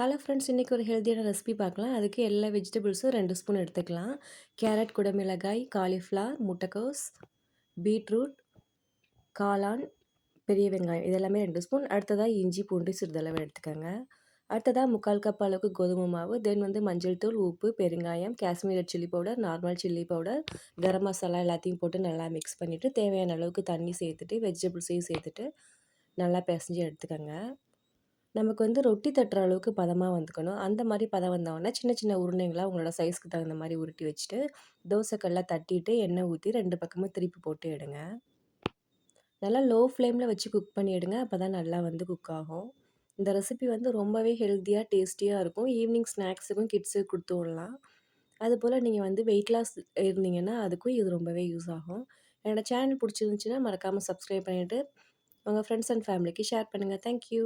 Hello friends, இன்றைக்கி ஒரு ஹெல்த்தியான ரெசிபி பார்க்கலாம். அதுக்கு எல்லா வெஜிடபிள்ஸும் 2 ஸ்பூன் எடுத்துக்கலாம். கேரட், குடமிளகாய், காலிஃப்ளவர், முட்டைக்கோஸ், பீட்ரூட், காளான், பெரிய வெங்காயம் இது எல்லாமே 2 ஸ்பூன். அடுத்ததா இஞ்சி, பூண்டு சிறிதளவு எடுத்துக்கோங்க. அடுத்ததா 3/4 கப் அளவுக்கு கோதுமை மாவு, தென் மஞ்சள் தூள், உப்பு, பெருங்காயம், Kashmir red chilli powder, normal chilli powder, garam masala எல்லாத்தையும் போட்டு நல்லா மிக்ஸ் பண்ணிவிட்டு தேவையான அளவுக்கு தண்ணி சேர்த்துட்டு வெஜிடபிள்ஸையும் சேர்த்துட்டு நல்லா பிசைஞ்சு எடுத்துக்கோங்க. நமக்கு ரொட்டி தட்டுற அளவுக்கு பதமாக வந்துக்கணும். அந்த மாதிரி பதம் வந்தோடனே சின்ன சின்ன உருண்டைங்களா உங்களோட சைஸ்க்கு தகுந்த மாதிரி உருட்டி வச்சுட்டு தோசைக்கல்ல தட்டிட்டு எண்ணெய் ஊற்றி 2 பக்கமும் திருப்பி போட்டு எடுங்க. நல்லா லோ ஃப்ளேமில் வச்சு குக் பண்ணி எடுங்க. அப்போ தான் நல்லா குக் ஆகும். இந்த ரெசிபி ரொம்பவே ஹெல்த்தியாக டேஸ்டியாக இருக்கும். ஈவினிங் ஸ்நாக்ஸுக்கும் கிட்ஸுக்கு கொடுத்து விடலாம். அதுபோல் நீங்கள் வெயிட் லாஸ் இருந்தீங்கன்னா அதுக்கும் இது ரொம்பவே யூஸ் ஆகும். என்னோடய சேனல் பிடிச்சிருந்துச்சின்னா மறக்காமல் சப்ஸ்கிரைப் பண்ணிவிட்டு உங்கள் ஃப்ரெண்ட்ஸ் அண்ட் ஃபேமிலிக்கு ஷேர் பண்ணுங்கள். தேங்க்யூ.